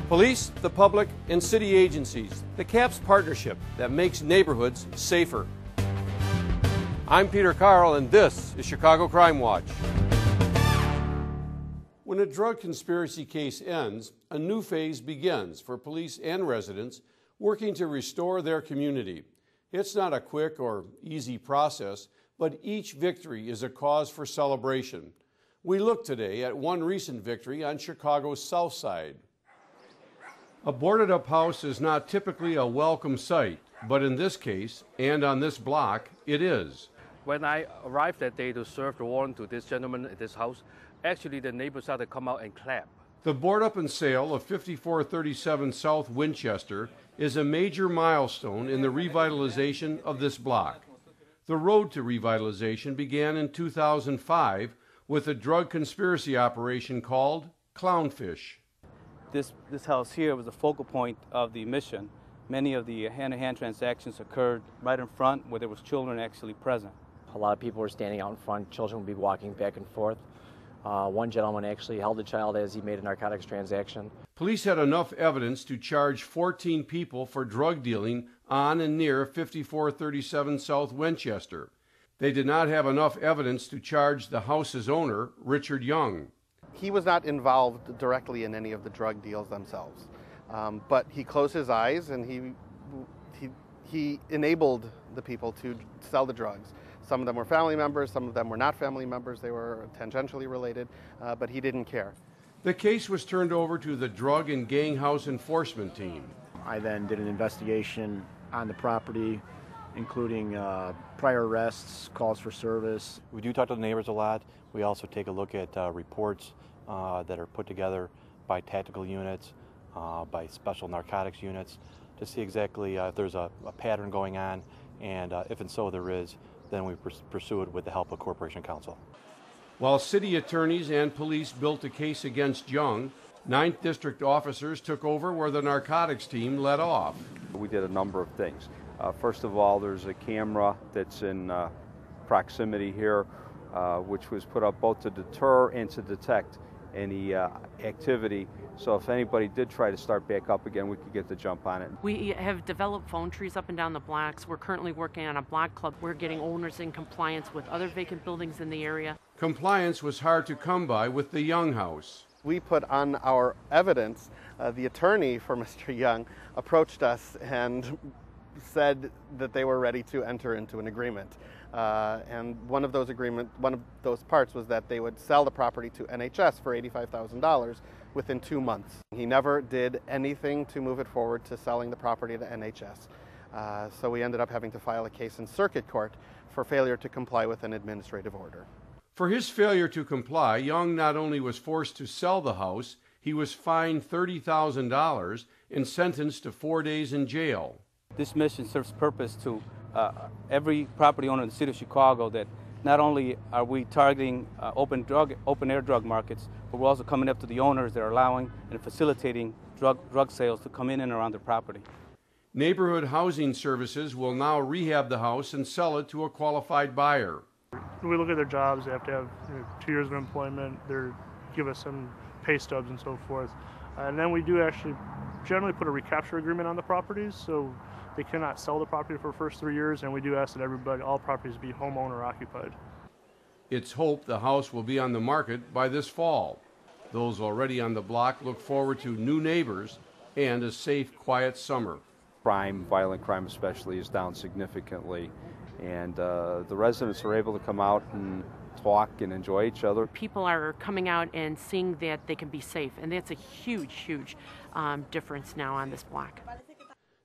Police, the public, and city agencies, the CAPS partnership that makes neighborhoods safer. I'm Peter Carl, and this is Chicago Crime Watch. When a drug conspiracy case ends, a new phase begins for police and residents working to restore their community. It's not a quick or easy process, but each victory is a cause for celebration. We look today at one recent victory on Chicago's South Side. A boarded-up house is not typically a welcome sight, but in this case, and on this block, it is. When I arrived that day to serve the warrant to this gentleman at this house, actually the neighbors started to come out and clap. The board-up and sale of 5437 South Winchester is a major milestone in the revitalization of this block. The road to revitalization began in 2005 with a drug conspiracy operation called Clownfish. This house here was the focal point of the mission. Many of the hand-to-hand transactions occurred right in front where there was children actually present. A lot of people were standing out in front. Children would be walking back and forth. One gentleman actually held a child as he made a narcotics transaction. Police had enough evidence to charge 14 people for drug dealing on and near 5437 South Winchester. They did not have enough evidence to charge the house's owner, Richard Young. He was not involved directly in any of the drug deals themselves, but he closed his eyes and he enabled the people to sell the drugs. Some of them were family members, some of them were not family members, they were tangentially related, but he didn't care. The case was turned over to the Drug and Gang House Enforcement Team. I then did an investigation on the property, including prior arrests, calls for service. We do talk to the neighbors a lot. We also take a look at reports that are put together by tactical units, by special narcotics units, to see exactly if there's a pattern going on, and if and so there is, then we pursue it with the help of Corporation Counsel. While city attorneys and police built a case against Young, 9th District officers took over where the narcotics team led off. We did a number of things. First of all, there's a camera that's in proximity here, which was put up both to deter and to detect any activity. So if anybody did try to start back up again, we could get the jump on it. We have developed phone trees up and down the blocks. We're currently working on a block club. We're getting owners in compliance with other vacant buildings in the area. Compliance was hard to come by with the Young house. We put on our evidence. The attorney for Mr. Young approached us and said that they were ready to enter into an agreement. And one of those parts was that they would sell the property to NHS for $85,000 within 2 months. He never did anything to move it forward to selling the property to NHS. So we ended up having to file a case in circuit court for failure to comply with an administrative order. For his failure to comply, Young not only was forced to sell the house, he was fined $30,000 and sentenced to 4 days in jail. This mission serves purpose to every property owner in the city of Chicago, that not only are we targeting open-air drug markets, but we're also coming up to the owners that are allowing and facilitating drug sales to come in and around their property. Neighborhood Housing Services will now rehab the house and sell it to a qualified buyer. We look at their jobs. They have to have 2 years of employment. They give us some pay stubs and so forth. And then we do actually generally put a recapture agreement on the properties, so they cannot sell the property for the first 3 years, and we do ask that all properties be homeowner occupied. It's hoped the house will be on the market by this fall. Those already on the block look forward to new neighbors and a safe, quiet summer. Crime, violent crime especially, is down significantly, and the residents are able to come out and talk and enjoy each other. People are coming out and seeing that they can be safe, and that's a huge, huge difference now on this block.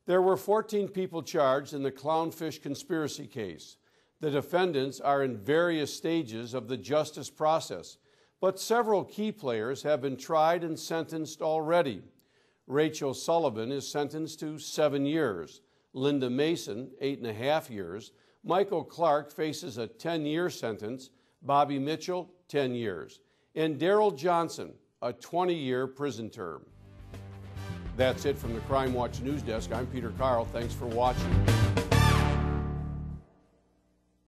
There were 14 people charged in the Clownfish conspiracy case. The defendants are in various stages of the justice process, but several key players have been tried and sentenced already. Rachel Sullivan is sentenced to 7 years. Linda Mason, 8.5 years. Michael Clark faces a 10-year sentence. Bobby Mitchell, 10 years. And Daryl Johnson, a 20-year prison term. That's it from the Crime Watch News Desk. I'm Peter Carl. Thanks for watching.